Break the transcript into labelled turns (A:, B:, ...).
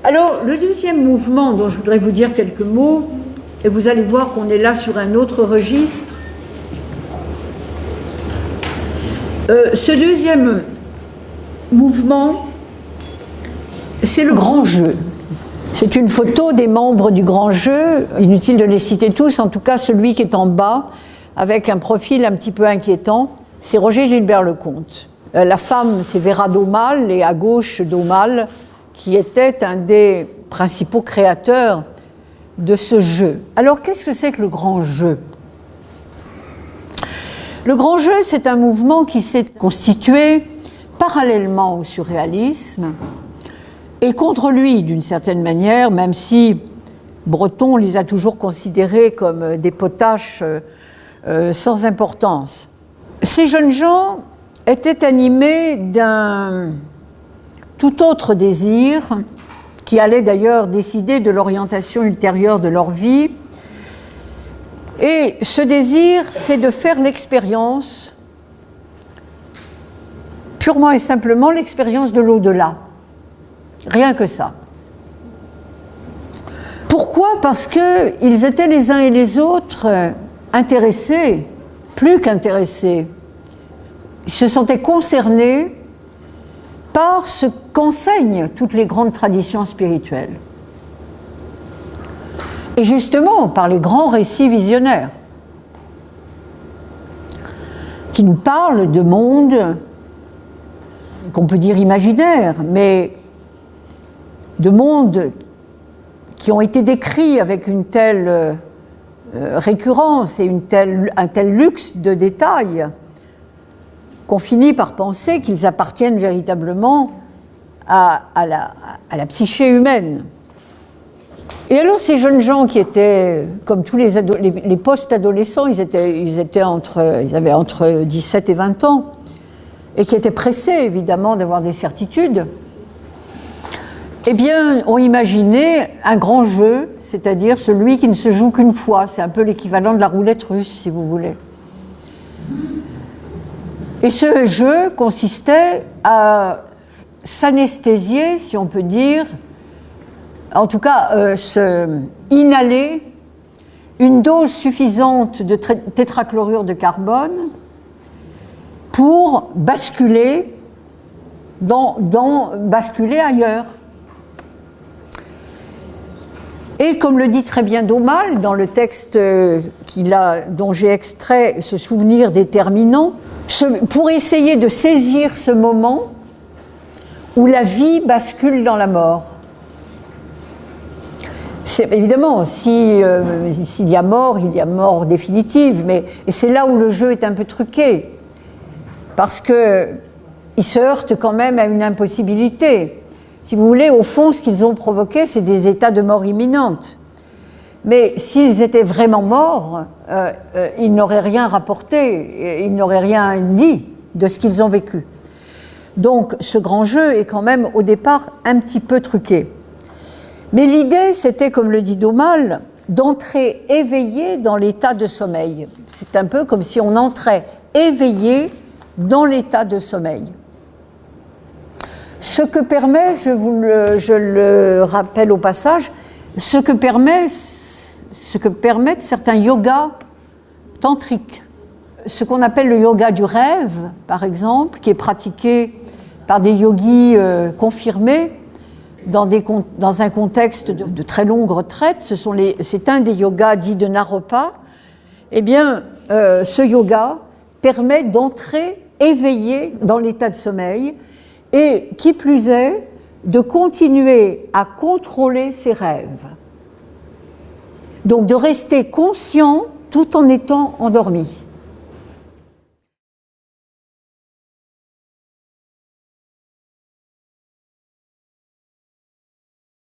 A: Alors, le deuxième mouvement dont je voudrais vous dire quelques mots, et vous allez voir qu'on est là sur un autre registre. Ce deuxième mouvement, c'est le grand jeu. C'est une photo des membres du grand jeu, inutile de les citer tous, en tout cas celui qui est en bas, avec un profil un petit peu inquiétant, c'est Roger Gilbert-Lecomte. La femme, c'est Vera Daumal, et à gauche, Daumal, qui était un des principaux créateurs de ce jeu. Alors, qu'est-ce que c'est que le grand jeu ? Le grand jeu, c'est un mouvement qui s'est constitué parallèlement au surréalisme et contre lui, d'une certaine manière, même si Breton les a toujours considérés comme des potaches sans importance. Ces jeunes gens étaient animés d'un tout autre désir, qui allait d'ailleurs décider de l'orientation ultérieure de leur vie. Et ce désir, c'est de faire l'expérience, purement et simplement l'expérience de l'au-delà. Rien que ça. Pourquoi ? Parce qu'ils étaient les uns et les autres intéressés, plus qu'intéressés. Ils se sentaient concernés par ce qu'enseignent toutes les grandes traditions spirituelles. Et justement, par les grands récits visionnaires, qui nous parlent de mondes qu'on peut dire imaginaires, mais de mondes qui ont été décrits avec une telle récurrence et un tel luxe de détails qu'on finit par penser qu'ils appartiennent véritablement à la psyché humaine. Et alors ces jeunes gens qui étaient, comme tous les post-adolescents, ils avaient entre 17 et 20 ans, et qui étaient pressés évidemment d'avoir des certitudes, eh bien, ont imaginé un grand jeu, c'est-à-dire celui qui ne se joue qu'une fois. C'est un peu l'équivalent de la roulette russe, si vous voulez. Et ce jeu consistait à s'anesthésier, si on peut dire, en tout cas inhaler une dose suffisante de tétrachlorure de carbone pour basculer basculer ailleurs. Et comme le dit très bien Daumal dans le texte dont j'ai extrait ce souvenir déterminant, pour essayer de saisir ce moment où la vie bascule dans la mort. Évidemment, s'il y a mort définitive, et c'est là où le jeu est un peu truqué, parce qu'il se heurte quand même à une impossibilité. Si vous voulez, au fond, ce qu'ils ont provoqué, c'est des états de mort imminente. Mais s'ils étaient vraiment morts, ils n'auraient rien rapporté, ils n'auraient rien dit de ce qu'ils ont vécu. Donc, ce grand jeu est quand même, au départ, un petit peu truqué. Mais l'idée, c'était, comme le dit Daumal, d'entrer éveillé dans l'état de sommeil. C'est un peu comme si on entrait éveillé dans l'état de sommeil. Ce que permet, je le rappelle au passage, ce que permettent certains yogas tantriques. Ce qu'on appelle le yoga du rêve, par exemple, qui est pratiqué par des yogis confirmés dans un contexte de très longues retraites. C'est un des yogas dits de Naropa. Eh bien, ce yoga permet d'entrer éveillé dans l'état de sommeil et, qui plus est, de continuer à contrôler ses rêves. Donc de rester conscient tout en étant endormi.